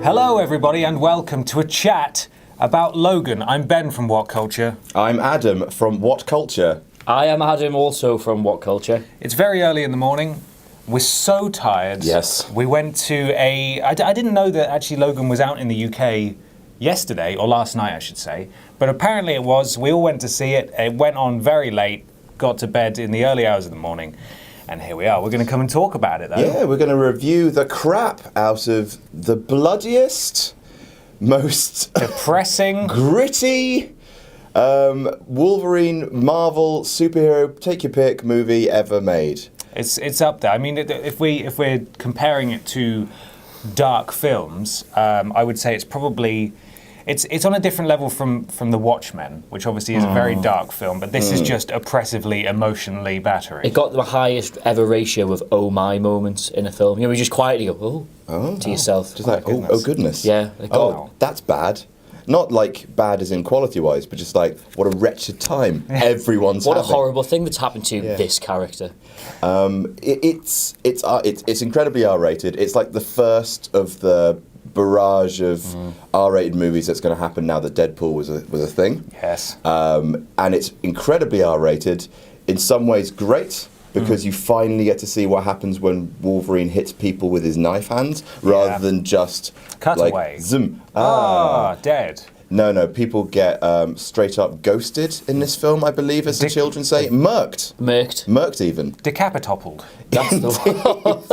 Hello, everybody, and welcome to a chat about Logan. I'm Ben from What Culture. I'm Adam from What Culture. I am Adam, also from What Culture. It's very early in the morning. We're so tired. Yes. We went to I didn't know that actually Logan was out in the UK yesterday, or last night, I should say. But apparently it was. We all went to see it. It went on very late, got to bed in the early hours of the morning. And here we are. We're going to come and talk about it, though. Yeah, we're going to review the crap out of the bloodiest, most depressing, gritty Wolverine, Marvel, superhero, take your pick, movie ever made. It's up there. I mean, if we're comparing it to dark films, I would say it's probably it's on a different level from The Watchmen, which obviously is a very dark film, but this is just oppressively, emotionally battering. It got the highest ever ratio of oh my moments in a film. You know, we just quietly go, oh to yourself. Just like, oh goodness. Yeah. That's bad. Not like bad as in quality-wise, but just like, what a wretched time everyone's What having. a horrible thing that's happened to this character. It's incredibly R-rated. It's like the first of the barrage of R-rated movies that's going to happen now that Deadpool was a thing. Yes. And it's incredibly R-rated. In some ways, great, because you finally get to see what happens when Wolverine hits people with his knife hands, rather than just cutaway. Like, zoom. Dead. No, people get straight up ghosted in this film, I believe, as the children say. Murked even. Decapitoppled. That's the one.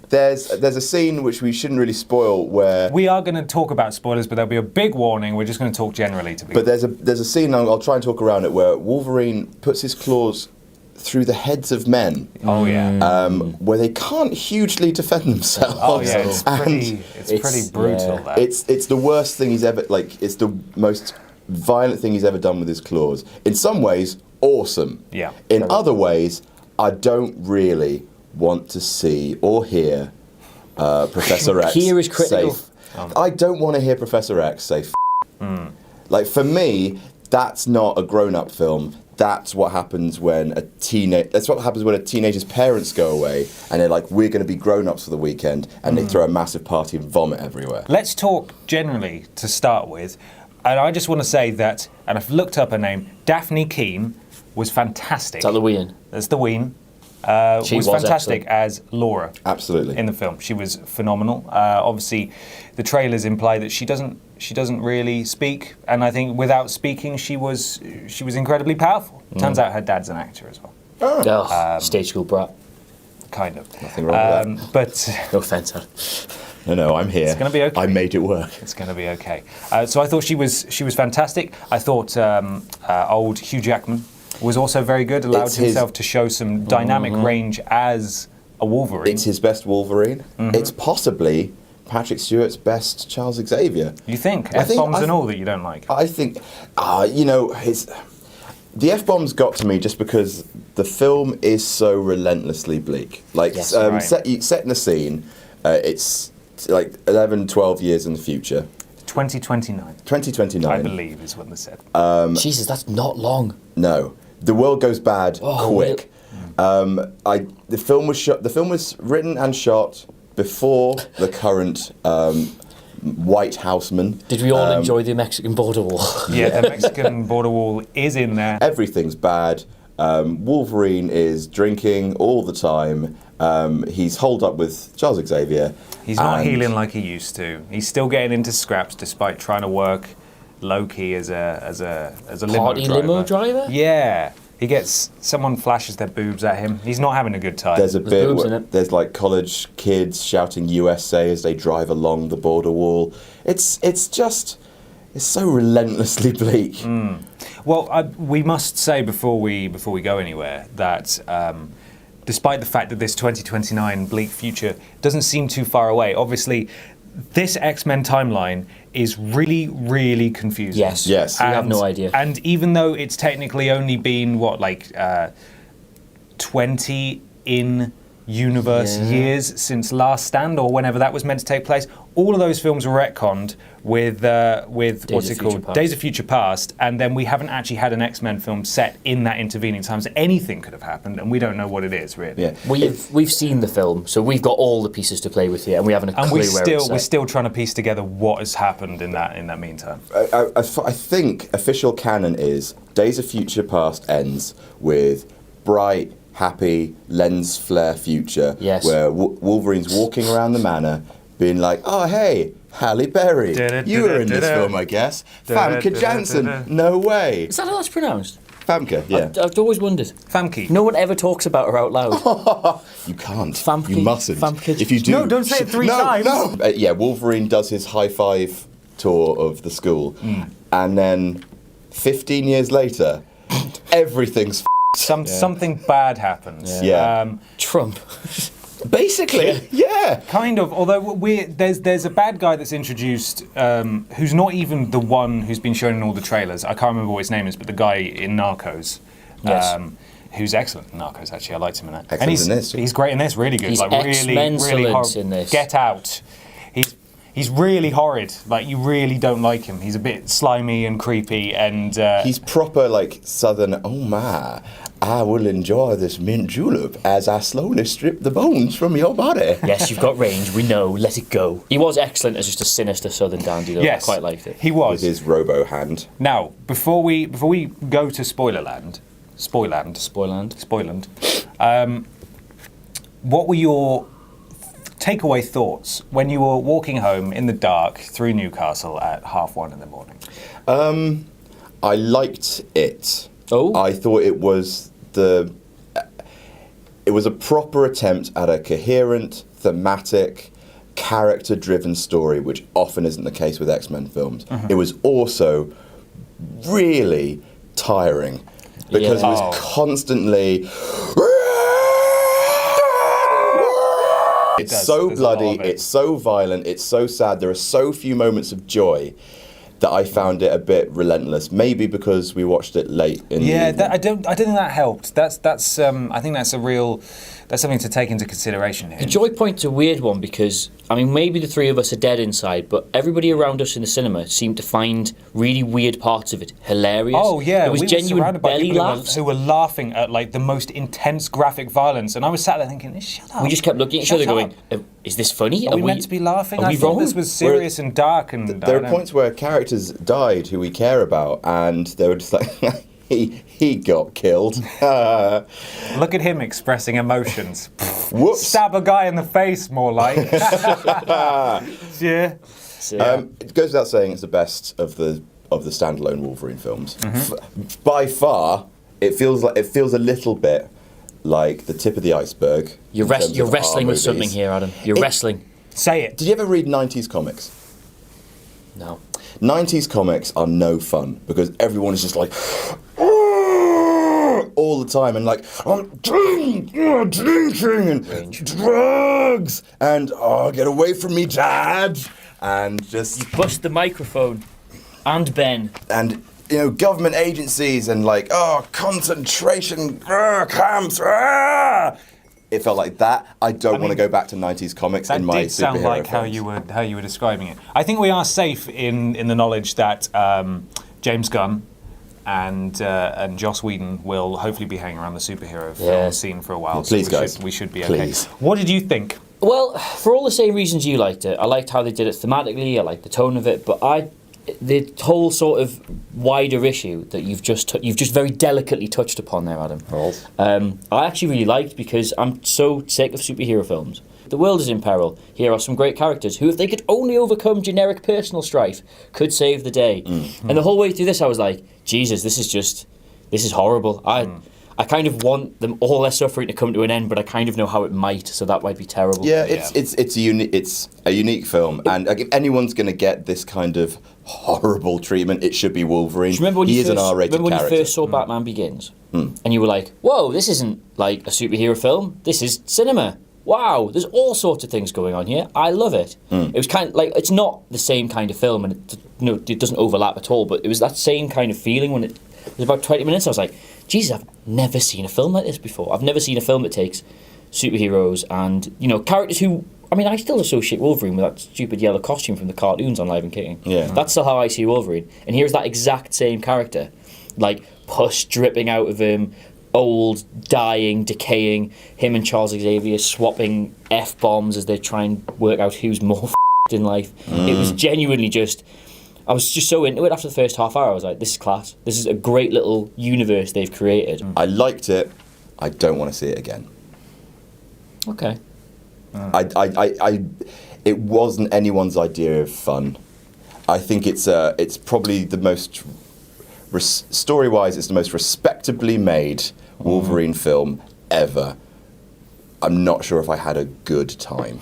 There's a scene which we shouldn't really spoil where... We are going to talk about spoilers, but there'll be a big warning. We're just going to talk generally to But there's a scene, I'll try and talk around it, where Wolverine puts his claws through the heads of men. Oh, yeah. Where they can't hugely defend themselves. Oh, yeah, it's pretty brutal, that. It's the worst thing he's ever... Like, it's the most violent thing he's ever done with his claws. In some ways, awesome. Yeah. In other ways, I don't really want to see or hear Professor X Here is critical. say... I don't want to hear Professor X say Like, for me, that's not a grown-up film. That's what happens when a teenager's parents go away and they're like, we're going to be grown-ups for the weekend, and they throw a massive party and vomit everywhere. Let's talk generally to start with. And I just want to say that, and I've looked up her name, Daphne Keane was fantastic. Is that the Ween? That's the Ween. She was fantastic as Laura. Absolutely. In the film. She was phenomenal. Obviously, the trailers imply that she doesn't really speak, and I think without speaking, she was incredibly powerful. Turns out her dad's an actor as well. Stage school brat. Kind of. Nothing wrong with that. But No offence, Adam. No, I'm here. It's going to be okay. I made it work. It's going to be okay. So I thought she was fantastic. I thought old Hugh Jackman was also very good. Allowed himself to show some dynamic range as a Wolverine. It's his best Wolverine. It's possibly Patrick Stewart's best Charles Xavier. You think? F-bombs and all that you don't like? I think, the F-bombs got to me just because the film is so relentlessly bleak. Like, right. set in the scene, it's like 11, 12 years in the future. 2029. 2029. I believe is what they said. Jesus, that's not long. No. The world goes bad quick. The film was written and shot before the current White Houseman. Did we all enjoy the Mexican border wall? Yeah, the Mexican border wall is in there. Everything's bad. Wolverine is drinking all the time. He's holed up with Charles Xavier. He's not healing like he used to. He's still getting into scraps despite trying to work low-key as a limo driver? Yeah. Someone flashes their boobs at him. He's not having a good time. There's a bit boobs where in it. there's like college kids shouting USA as they drive along the border wall. It's so relentlessly bleak. Well, we must say before we go anywhere that despite the fact that this 2029 bleak future doesn't seem too far away, obviously this X-Men timeline is really, really confusing. Yes. We have no idea. And even though it's technically only been, 20 in-universe years since Last Stand, or whenever that was meant to take place, all of those films were retconned with what's it called? Days of Future Past, and then we haven't actually had an X-Men film set in that intervening time, so anything could have happened, and we don't know what it is, really. Yeah. We've seen the film, so we've got all the pieces to play with here, and we haven't a clue where it's set. We're still trying to piece together what has happened in that meantime. I think official canon is Days of Future Past ends with bright, happy, lens flare future, yes, where Wolverine's walking around the manor, being like, "Oh hey, Halle Berry, you were in this film, I guess. Famke Janssen, no way." Is that how that's pronounced? Famke, yeah. I've always wondered. Famke. No one ever talks about her out loud. You can't. Famke, you mustn't. Famke. If you do, no, don't say it 3 times. No. Yeah, Wolverine does his high five tour of the school, and then 15 years later, everything's something bad happens. Yeah. Trump. Basically, yeah. Kind of, although there's a bad guy that's introduced who's not even the one who's been shown in all the trailers. I can't remember what his name is, but the guy in Narcos. Yes. Who's excellent in Narcos, actually. I liked him in that. Excellent and he's in this. He's great in this, really good. He's like X-Men really Solence in this. Get Out. He's really horrid. Like, you really don't like him. He's a bit slimy and creepy, and he's proper like southern. Oh my, I will enjoy this mint julep as I slowly strip the bones from your body. Yes, you've got range. We know. Let it go. He was excellent as just a sinister southern dandy, though. Yes, I quite liked it. He was. With his robo hand. Now, before we go to Spoilerland, what were your takeaway thoughts when you were walking home in the dark through Newcastle at 1:30 in the morning? I liked it. Oh, I thought it was a proper attempt at a coherent, thematic, character-driven story, which often isn't the case with X-Men films. It was also really tiring because it was constantly. It's so bloody, it's so violent, it's so sad. There are so few moments of joy that I found it a bit relentless. Maybe because we watched it late in the evening. I don't think that helped. That's I think that's something to take into consideration here. the joy point's a weird one because, I mean, maybe the three of us are dead inside, but everybody around us in the cinema seemed to find really weird parts of it hilarious. Oh yeah, there was we were genuine surrounded by belly people laughs. who were laughing at like the most intense graphic violence, and I was sat there thinking, "Shut up!" We just kept looking at each Shut other, up. going, "Is this funny? Are we meant to be laughing? Are I we thought wrong?" this was serious and dark, and There are points where characters died who we care about, and they were just like, he got killed. Look at him expressing emotions. Whoops. Stab a guy in the face, more like. Yeah. So, yeah. It goes without saying it's the best of the standalone Wolverine films. By far, it feels a little bit like the tip of the iceberg. You're wrestling with something movies. here, Adam. You're wrestling. Say it. Did you ever read 90s comics? No. 90s comics are no fun because everyone is just like all the time and like I'm drinking and drugs and get away from me, Dad, and just Bust the microphone. And Ben. and government agencies and like concentration camps. It felt like that. I don't want to go back to 90s comics That in my did sound superhero like how films. you were describing it. I think we are safe in the knowledge that James Gunn and Joss Whedon will hopefully be hanging around the superhero film scene for a while. Please, so guys. we should be okay. Please. What did you think? Well, for all the same reasons you liked it, I liked how they did it thematically, I liked the tone of it, but the whole sort of wider issue that you've just very delicately touched upon there, Adam. I actually really liked because I'm so sick of superhero films. The world is in peril. Here are some great characters who, if they could only overcome generic personal strife, could save the day. And the whole way through this, I was like, Jesus, this is horrible. I kind of want them all their suffering to come to an end, but I kind of know how it might, so that might be terrible. Yeah, it's a unique film, and like, if anyone's going to get this kind of horrible treatment, it should be Wolverine. Do you remember when he is an R-rated remember when character. you first saw Batman Begins, and you were like, "Whoa, this isn't like a superhero film. This is cinema. Wow, there's all sorts of things going on here. I love it." It was kind of like, it's not the same kind of film, and it doesn't overlap at all. But it was that same kind of feeling when it was about 20 minutes. I was like, Jesus, I've never seen a film like this before. I've never seen a film that takes superheroes and, you know, characters who... I mean, I still associate Wolverine with that stupid yellow costume from the cartoons on Live and Kicking. Yeah. That's still how I see Wolverine. And here's that exact same character. Like, pus dripping out of him, old, dying, decaying, him and Charles Xavier swapping F-bombs as they try and work out who's more f***ed in life. It was genuinely just... I was just so into it after the first half hour. I was like, this is class. This is a great little universe they've created. I liked it. I don't want to see it again. Okay. It wasn't anyone's idea of fun. I think it's probably the most story-wise, it's the most respectably made Wolverine film ever. I'm not sure if I had a good time.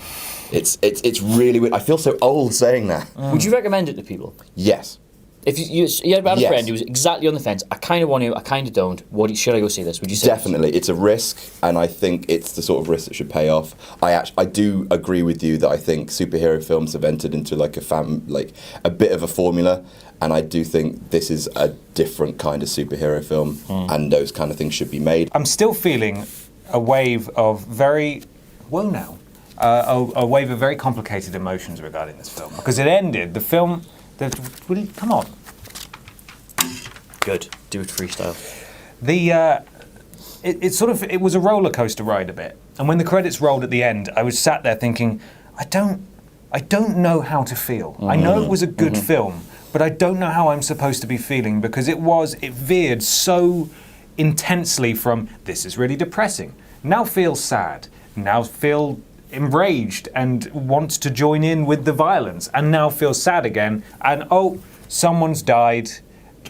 It's really weird. I feel so old saying that. Would you recommend it to people? Yes. If you had a Yes. friend who was exactly on the fence, I kind of want to, I kind of don't. Should I go see this? Would you say? Definitely, it's a risk, and I think it's the sort of risk that should pay off. I do agree with you that I think superhero films have entered into like a bit of a formula, and I do think this is a different kind of superhero film, and those kind of things should be made. I'm still feeling a wave of very... Whoa now. A wave of very complicated emotions regarding this film. Because it ended, the film... come on. Good. Do it freestyle. It was a roller coaster ride a bit. And when the credits rolled at the end, I was sat there thinking, I don't know how to feel. I know it was a good film, but I don't know how I'm supposed to be feeling because it veered so intensely from this is really depressing. Now feel sad. Now feel enraged and wants to join in with the violence, and now feels sad again. And oh, someone's died,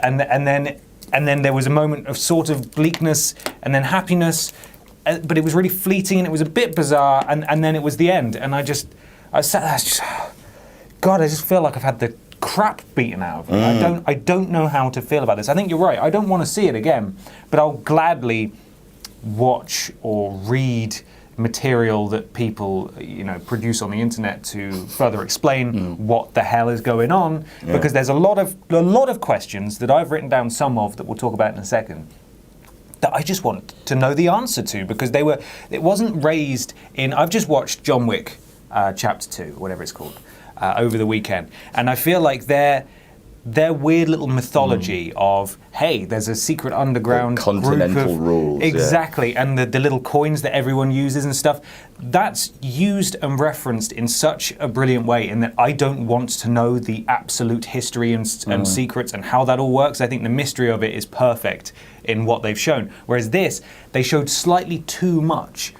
and then there was a moment of sort of bleakness and then happiness, but it was really fleeting and it was a bit bizarre. And then it was the end, and I sat there. God, I just feel like I've had the crap beaten out of me. I don't know how to feel about this. I think you're right. I don't want to see it again, but I'll gladly watch or read material that people produce on the internet to further explain what the hell is going on, because there's a lot of questions that I've written down, some of that we'll talk about in a second, that I just want to know the answer to, because it wasn't raised in... I've just watched John Wick Chapter 2, whatever it's called, over the weekend, and I feel like their weird little mythology of, hey, there's a secret underground continental rules. Exactly, and the little coins that everyone uses and stuff, that's used and referenced in such a brilliant way, in that I don't want to know the absolute history and secrets and how that all works. I think the mystery of it is perfect in what they've shown. Whereas this, they showed slightly too much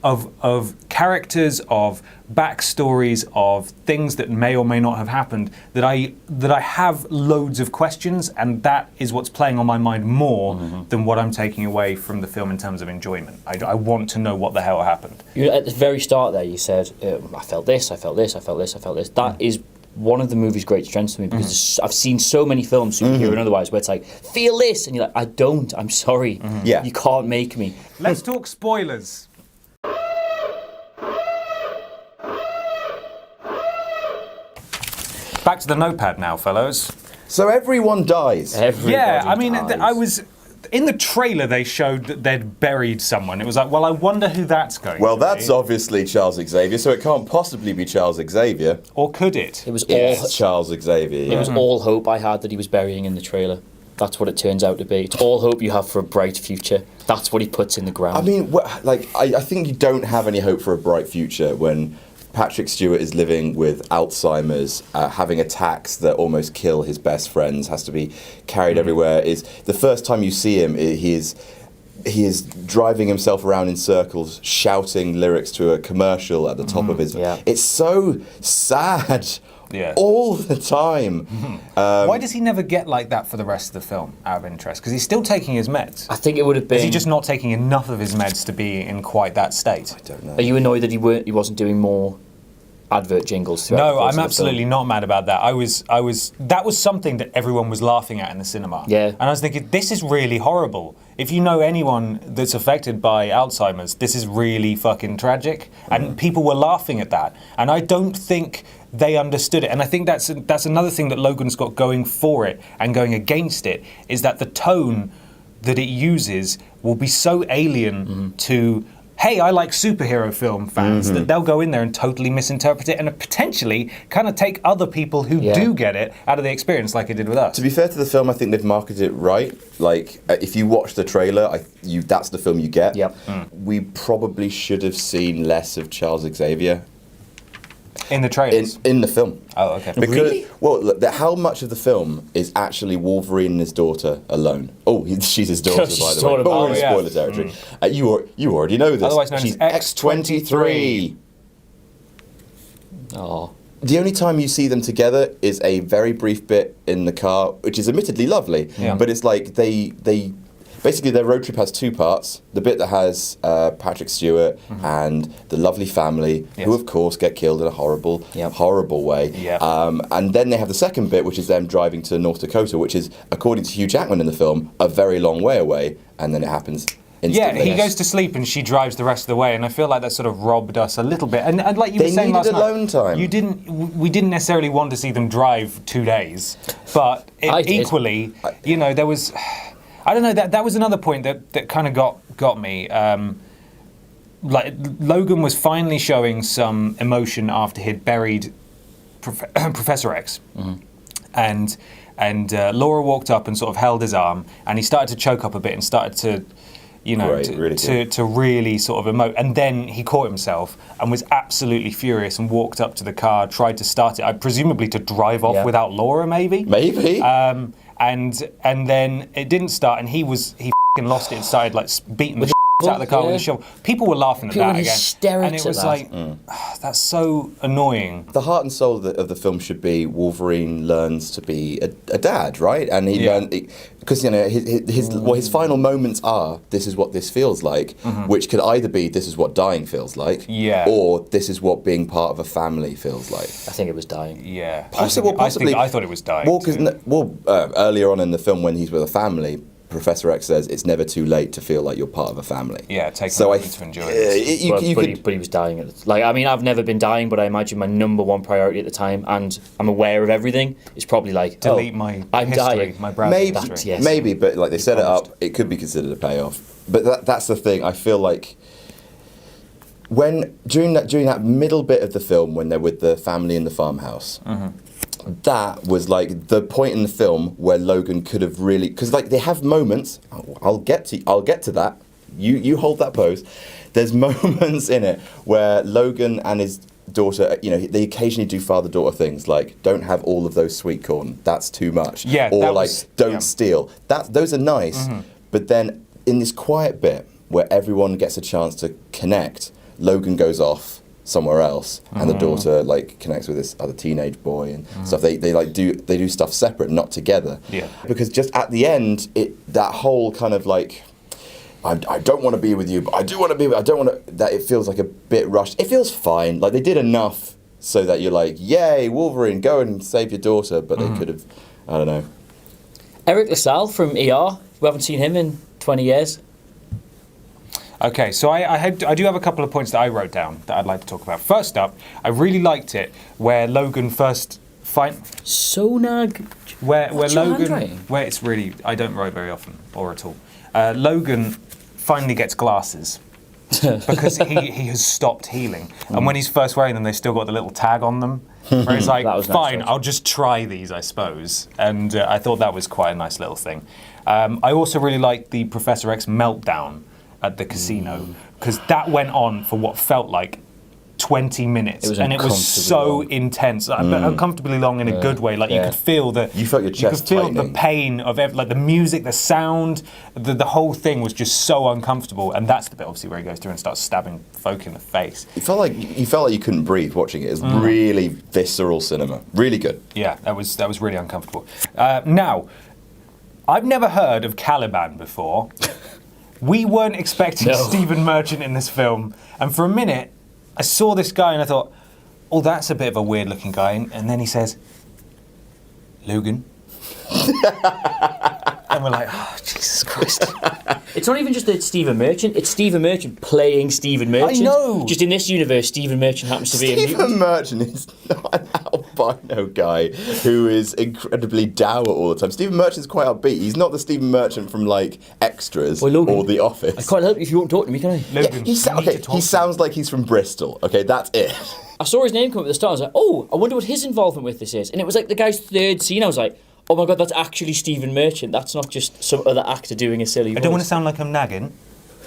of characters, of backstories, of things that may or may not have happened, that I have loads of questions, and that is what's playing on my mind more than what I'm taking away from the film in terms of enjoyment. I want to know what the hell happened. At the very start there, you said, I felt this, I felt this, I felt this, I felt this. That is one of the movie's great strengths to me, because I've seen so many films, superhero and otherwise, where it's like, feel this, and you're like, I don't, I'm sorry. Yeah. You can't make me. Let's talk spoilers. Back to the notepad now, fellows. So everyone dies. Everybody dies. I was... In the trailer, they showed that they'd buried someone. It was like, well, I wonder who that's going Well, to that's be. obviously Charles Xavier, so it can't possibly be Charles Xavier. Or could it? It was It's Charles Xavier. It was all hope I had that he was burying in the trailer. That's what it turns out to be. It's all hope you have for a bright future. That's what he puts in the ground. I mean, I think you don't have any hope for a bright future when Patrick Stewart is living with Alzheimer's, having attacks that almost kill his best friends, has to be carried everywhere. Is the first time you see him, he is driving himself around in circles, shouting lyrics to a commercial at the top of his... Yeah. It's so sad. Yeah. All the time. Why does he never get like that for the rest of the film, out of interest? Because he's still taking his meds. I think it would have been... Is he just not taking enough of his meds to be in quite that state? I don't know. Are you annoyed that he wasn't doing more advert jingles throughout the No, course I'm of the absolutely film? not mad about that. That was something that everyone was laughing at in the cinema. Yeah. And I was thinking, this is really horrible. If you know anyone that's affected by Alzheimer's, this is really fucking tragic. And people were laughing at that. And I don't think they understood it. And I think that's another thing that Logan's got going for it and going against it, is that the tone that it uses will be so alien to hey, I like superhero film fans, that they'll go in there and totally misinterpret it and potentially kind of take other people who do get it out of the experience like it did with us. To be fair to the film, I think they've marketed it right. Like, if you watch the trailer, that's the film you get. Yep. We probably should have seen less of Charles Xavier. In the trailers? In the film. Oh, okay. Because, Really? well, look, how much of the film is actually Wolverine and his daughter alone? Oh, she's his daughter, by She's the way. daughter, But we're in yeah. spoiler territory. You already know this. Otherwise known she's as X-23. Oh. The only time you see them together is a very brief bit in the car, which is admittedly lovely. Yeah. But it's like they basically their road trip has two parts: the bit that has Patrick Stewart and the lovely family, who of course get killed in a horrible way. Yeah. And then they have the second bit, which is them driving to North Dakota, which is, according to Hugh Jackman in the film, a very long way away. And then it happens instantly. Yeah, he goes to sleep and she drives the rest of the way, and I feel like that sort of robbed us a little bit. And like you were saying last night, alone time. We didn't necessarily want to see them drive 2 days, but equally, you know, there was, I don't know, that was another point that kind of got me. Like Logan was finally showing some emotion after he'd buried Professor X, and Laura walked up and sort of held his arm, and he started to choke up a bit and started to, you know, to really sort of emote. And then he caught himself and was absolutely furious and walked up to the car, tried to start it, presumably to drive off without Laura, maybe. Maybe. And then it didn't start, and he f***ing lost it and started like beating the shit out of the car with a shovel. People were laughing at that again, and it was like, that's so annoying. The heart and soul of the film should be Wolverine learns to be a dad, right? And he learned, because you know his final moments are, this is what this feels like, which could either be this is what dying feels like, or this is what being part of a family feels like. I think it was dying. Yeah, possibly. I thought it was dying. Well, because earlier on in the film when he's with a family, Professor X says it's never too late to feel like you're part of a family. Yeah, take a moment to enjoy it. But he was dying. Like, I mean, I've never been dying, but I imagine my number one priority at the time, and I'm aware of everything, is probably like, delete my I'm history, dying. my browser history. Maybe, but like they set it up, it could be considered a payoff. But that's the thing. I feel like during that middle bit of the film when they're with the family in the farmhouse. That was like the point in the film where Logan could have really, because like they have moments. I'll get to that. You hold that pose. There's moments in it where Logan and his daughter, you know, they occasionally do father-daughter things like don't have all of those sweet corn. That's too much. Yeah, or like don't steal. Those are nice. But then in this quiet bit where everyone gets a chance to connect, Logan goes off somewhere else, and the daughter like connects with this other teenage boy and stuff. They do stuff separate, not together. Yeah. Because just at the end, that whole kind of like, I don't want to be with you, but I do want to be. I don't want to. That it feels like a bit rushed. It feels fine. Like they did enough so that you're like, yay, Wolverine, go and save your daughter. But they could have, I don't know. Eric LaSalle from ER. We haven't seen him in 20 years. Okay, so I do have a couple of points that I wrote down that I'd like to talk about. First up, I really liked it where Logan first Sonhung. where What's your Logan, handwriting? where it's really, I don't write very often or at all. Logan finally gets glasses because he has stopped healing, and when he's first wearing them, they still got the little tag on them. Where he's like, fine, I'll just try these, I suppose. And I thought that was quite a nice little thing. I also really liked the Professor X meltdown at the casino, because that went on for what felt like 20 minutes, and it was so intense, but uncomfortably long in a good way. Like you could feel you felt your chest tightening. the pain of like the music, the sound, the whole thing was just so uncomfortable. And that's the bit obviously where he goes through and starts stabbing folk in the face. You felt like you couldn't breathe watching it. It was really visceral cinema, really good. Yeah, that was really uncomfortable. Now, I've never heard of Caliban before. We weren't expecting Stephen Merchant in this film, and for a minute, I saw this guy and I thought, oh, that's a bit of a weird-looking guy. And then he says, Logan. And we're like, oh, Jesus Christ. It's not even just that it's Stephen Merchant, it's Stephen Merchant playing Stephen Merchant. I know. Just in this universe, Stephen Merchant happens to be a mutant. Stephen Merchant is not an album. albino guy who is incredibly dour all the time. Stephen Merchant's quite upbeat. He's not the Stephen Merchant from like Extras Well, Logan, or The Office. I can't help you if you won't talk to me, can I? Logan, He sounds like he's from Bristol. Okay, that's it. I saw his name come up at the start. I was like, oh, I wonder what his involvement with this is. And it was like the guy's third scene. I was like, oh my God, that's actually Stephen Merchant. That's not just some other actor doing a silly voice. I don't want to sound like I'm nagging,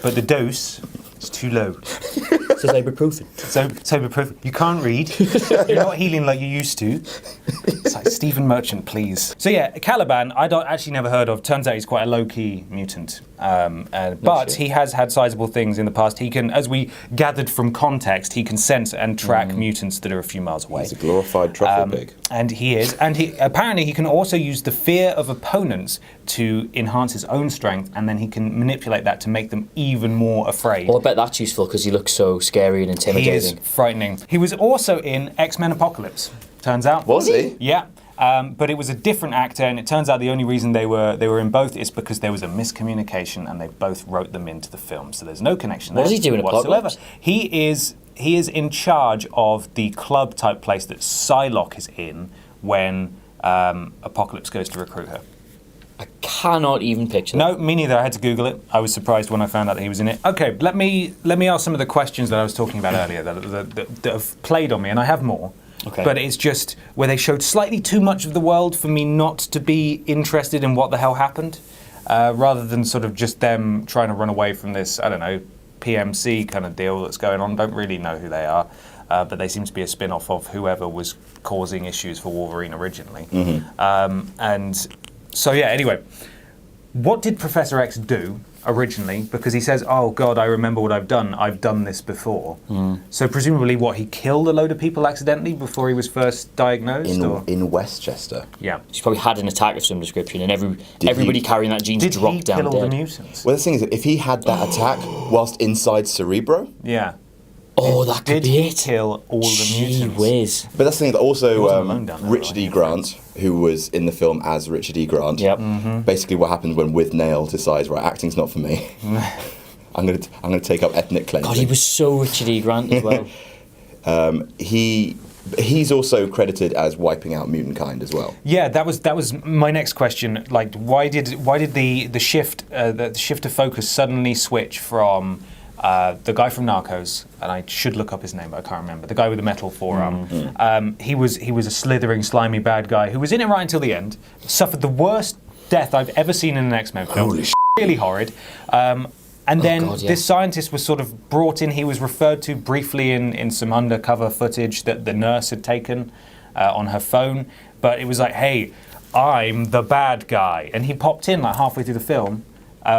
but the dose is too low. It's ibuprofen. So ibuprofen. You can't read. You're not healing like you used to. It's like Stephen Merchant, please. So yeah, Caliban, I don't actually never heard of. Turns out he's quite a low-key mutant. But he has had sizable things in the past. He can, as we gathered from context, he can sense and track mutants that are a few miles away. He's a glorified truffle pig. And he is. And he apparently he can also use the fear of opponents to enhance his own strength, and then he can manipulate that to make them even more afraid. Well, I bet that's useful because he looks so scary and intimidating. He is frightening. He was also in X-Men Apocalypse, turns out. Was he? Yeah. But it was a different actor, and it turns out the only reason they were in both is because there was a miscommunication, and they both wrote them into the film. So there's no connection there. What was he doing in whatsoever. Apocalypse? He is in charge of the club type place that Psylocke is in when Apocalypse goes to recruit her. I cannot even picture that. No, me neither. I had to Google it. I was surprised when I found out that he was in it. Okay, let me ask some of the questions that I was talking about earlier that have played on me, and I have more. Okay. But it's just where they showed slightly too much of the world for me not to be interested in what the hell happened, rather than sort of just them trying to run away from this, I don't know, PMC kind of deal that's going on. Don't really know who they are, but they seem to be a spin-off of whoever was causing issues for Wolverine originally. And so yeah, anyway, what did Professor X do originally? Because he says, oh God, I remember what I've done this before. So presumably he killed a load of people accidentally before he was first diagnosed? In Westchester. Yeah. He's probably had an attack of some description, and everybody carrying that gene's Did dropped he down kill all the dead. mutants? Well, the thing is, if he had that attack whilst inside Cerebro, Yeah. Oh, that could Did be he it. kill all the Gee mutants? whiz. but that's the thing that also wasn't alone down there, Richard E. right? Grant, who was in the film as Richard E. Grant, Yep. basically what happens when With Nail decides, right, acting's not for me. I'm gonna take up ethnic cleansing. God, he was so Richard E. Grant as well. He's also credited as wiping out mutant kind as well. Yeah, that was my next question. Like, why did the shift of focus suddenly switch from the guy from Narcos, and I should look up his name, but I can't remember. The guy with the metal forearm. He was a slithering, slimy bad guy who was in it right until the end. Suffered the worst death I've ever seen in an X-Men film. Holy really horrid. And then God, yeah. this scientist was sort of brought in. He was referred to briefly in some undercover footage that the nurse had taken on her phone. But it was like, hey, I'm the bad guy. And he popped in like halfway through the film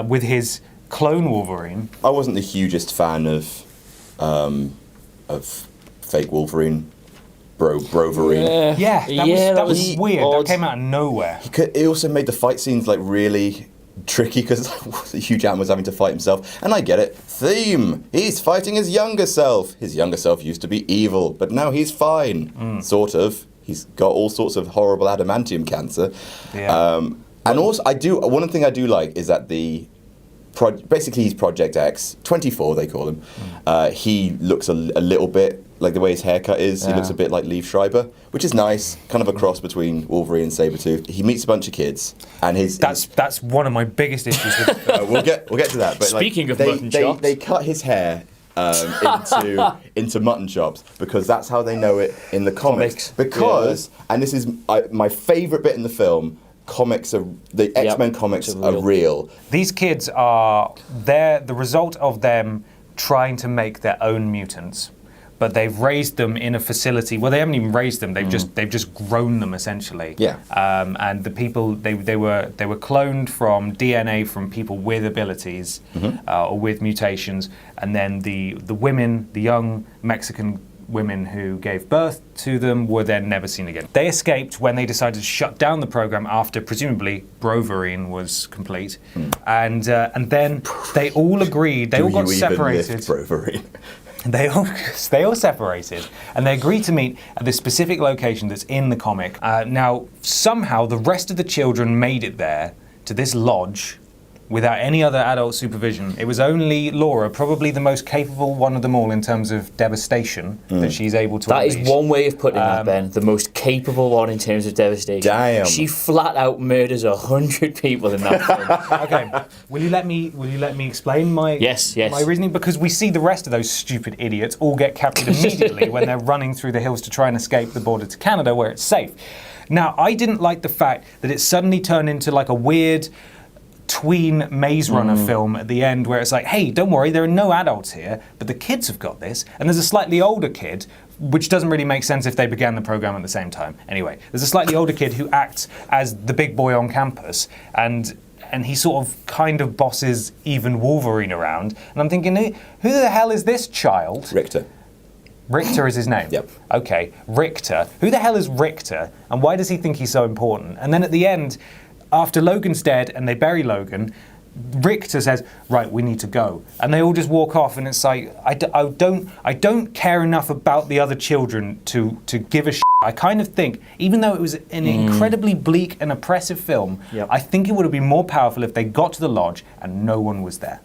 with his clone Wolverine. I wasn't the hugest fan of fake Wolverine, Broverine. Yeah, that was was weird. odd. That came out of nowhere. It also made the fight scenes like really tricky because Hugh Jackman was having to fight himself, and I get it. Theme: he's fighting his younger self. His younger self used to be evil, but now he's fine, sort of. He's got all sorts of horrible adamantium cancer. Yeah. And also, one thing I do like is that basically he's Project X, 24 they call him. He looks a little bit like the way his haircut is. He looks a bit like Liev Schreiber, which is nice, kind of a cross between Wolverine and Sabretooth. He meets a bunch of kids, and That's one of my biggest issues with we'll get to that. But Speaking of they, mutton chops. they cut his hair into mutton chops because that's how they know it in the comics. Because, and this is my favourite bit in the film, the X-Men comics are real. These kids they're the result of them trying to make their own mutants, but they've raised them in a facility. Well, they haven't even raised them. They've just grown them essentially. Yeah. And the people they were cloned from DNA from people with abilities or with mutations, and then the women, the young Mexican women who gave birth to them, were then never seen again. They escaped when they decided to shut down the program after presumably Broverine was complete, and then they all agreed. They all got separated. Broverine? They all separated, and they agreed to meet at this specific location that's in the comic. Now, somehow, the rest of the children made it there to this lodge without any other adult supervision. It was only Laura, probably the most capable one of them all in terms of devastation, that she's able to That is unleash. one way of putting that, Ben. The most capable one in terms of devastation. Damn. She flat out murders 100 people in that film. Okay, will you let me explain my Yes. my reasoning? Because we see the rest of those stupid idiots all get captured immediately when they're running through the hills to try and escape the border to Canada, where it's safe. Now, I didn't like the fact that it suddenly turned into like a weird tween Maze Runner film at the end, where it's like, hey, don't worry, there are no adults here, but the kids have got this, and there's a slightly older kid, which doesn't really make sense if they began the program at the same time. Anyway, there's a slightly older kid who acts as the big boy on campus, and he sort of kind of bosses even Wolverine around, and I'm thinking, who the hell is this child? Richter. Richter is his name? Yep. Okay, Richter. Who the hell is Richter, and why does he think he's so important? And then at the end, after Logan's dead and they bury Logan, Richter says, right, we need to go. And they all just walk off, and it's like, I don't care enough about the other children to give a shit. I kind of think, even though it was an incredibly bleak and oppressive film, I think it would have been more powerful if they got to the lodge and no one was there.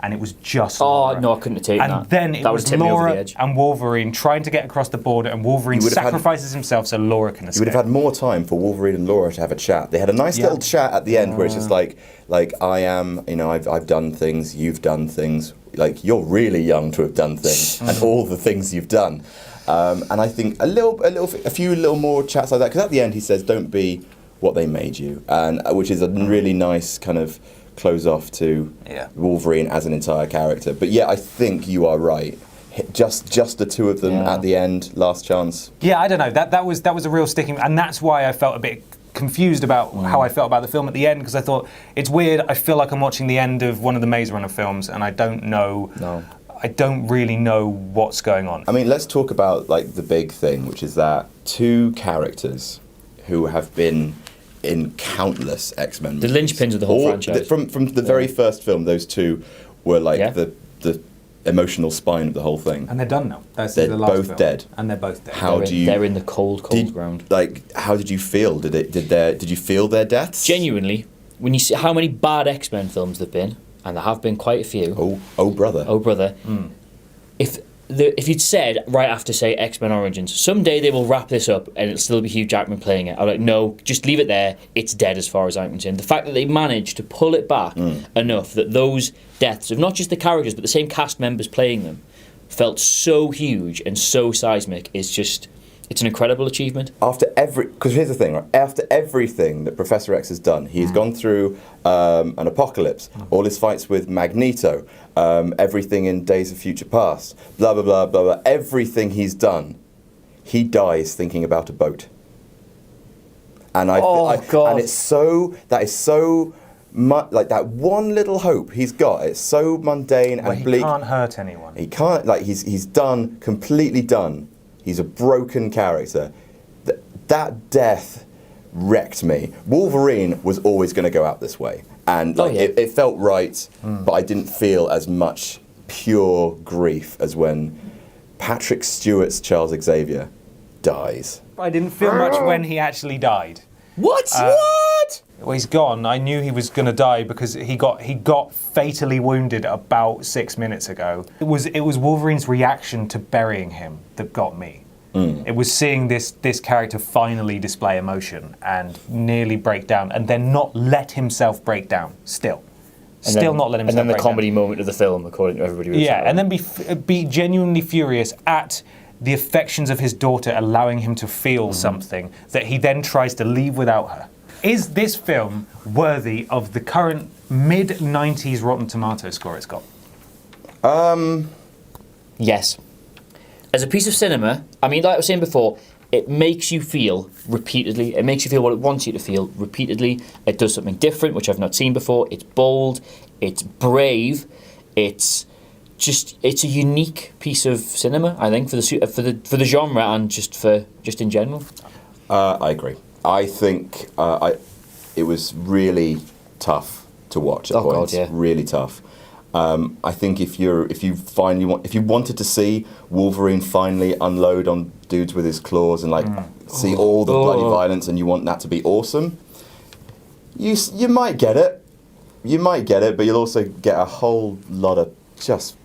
And it was just Laura. No, I couldn't have taken that. And then it That was would've tipped me over Laura the edge. and Wolverine trying to get across the border, and Wolverine You would have had- sacrifices himself so Laura can You escape. would have had more time for Wolverine and Laura to have a chat. They had a nice little chat at the end where it's just like I am, I've done things, you've done things. Like, you're really young to have done things, and all the things you've done. And I think a few little more chats like that, because at the end he says, "Don't be what they made you," and which is a really nice kind of close off to Wolverine as an entire character. But yeah, I think you are right. Just the two of them at the end, last chance. Yeah, I don't know. That was a real sticking, and that's why I felt a bit confused about how I felt about the film at the end, because I thought it's weird. I feel like I'm watching the end of one of the Maze Runner films, and I don't know. No. I don't really know what's going on. I mean, let's talk about like the big thing, which is that two characters who have been in countless X-Men The movies. linchpins of the whole franchise. From the very first film, those two were like the emotional spine of the whole thing. And they're done now. That's They're the last both film. dead. And they're both dead. They're in the cold ground. Like, how did you feel? Did you feel their deaths? Genuinely, when you see how many bad X-Men films there've been, and there have been quite a few. Oh brother. Oh brother. If you'd said right after, say, X-Men Origins, someday they will wrap this up and it'll still be Hugh Jackman playing it, I'm like, no, just leave it there. It's dead as far as I'm concerned. The fact that they managed to pull it back enough that those deaths of not just the characters but the same cast members playing them felt so huge and so seismic is just... It's an incredible achievement. Because here's the thing, right? After everything that Professor X has done, he's gone through an apocalypse, all his fights with Magneto, everything in Days of Future Past, blah, blah, blah, blah, blah. Everything he's done, he dies thinking about a boat. And God. And it's so, that is so much, like that one little hope he's got, it's so mundane and bleak. He can't hurt anyone. He can't, like, he's done, completely done. He's a broken character. That death wrecked me. Wolverine was always going to go out this way. And it felt right, but I didn't feel as much pure grief as when Patrick Stewart's Charles Xavier dies. I didn't feel much when he actually died. What? Well, he's gone. I knew he was going to die because he got fatally wounded about 6 minutes ago. It was Wolverine's reaction to burying him that got me. It was seeing this character finally display emotion and nearly break down, and then not let himself break down. Not let himself. And then the break comedy down. moment of the film, according to everybody. Yeah, and then be genuinely furious at the affections of his daughter allowing him to feel something that he then tries to leave without her. Is this film worthy of the current mid-90s Rotten Tomatoes score it's got? Yes. As a piece of cinema, I mean, like I was saying before, it makes you feel repeatedly. It makes you feel what it wants you to feel repeatedly. It does something different, which I've not seen before. It's bold. It's brave. It's a unique piece of cinema, I think, for the genre and just in general. I agree. I think it was really tough to watch at points. God, yeah. Really tough. I think if you wanted to see Wolverine finally unload on dudes with his claws and see all the bloody violence, and you want that to be awesome, you might get it. You might get it, but you'll also get a whole lot of just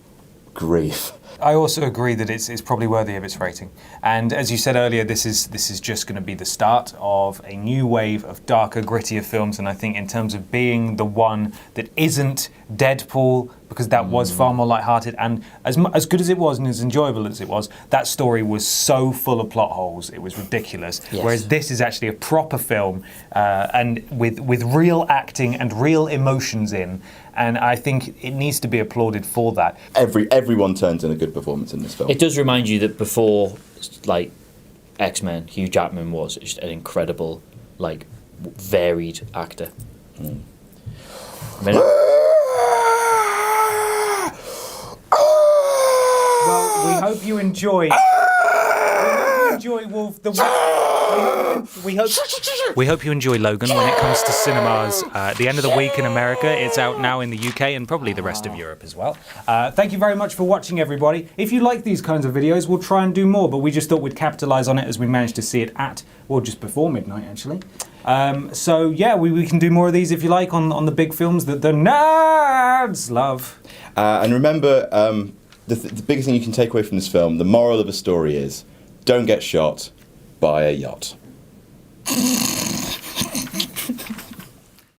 grief. I also agree that it's probably worthy of its rating. And as you said earlier, this is just going to be the start of a new wave of darker, grittier films. And I think in terms of being the one that isn't Deadpool, because that was far more lighthearted, and as good as it was and as enjoyable as it was, that story was so full of plot holes, it was ridiculous. Yes. Whereas this is actually a proper film, and with real acting and real emotions in. And I think it needs to be applauded for that. Everyone turns in a good performance in this film. It does remind you that before, like, X-Men, Hugh Jackman was just an incredible, like, varied actor. I mean, Well, we hope you enjoy. Wolf. We hope you enjoy Logan when it comes to cinemas at the end of the week in America. It's out now in the UK and probably the rest of Europe as well. Thank you very much for watching, everybody. If you like these kinds of videos, we'll try and do more, but we just thought we'd capitalise on it as we managed to see it just before midnight, actually. So yeah, we can do more of these if you like on the big films that the nerds love. And remember, the biggest thing you can take away from this film, the moral of the story is, don't get shot by a yacht.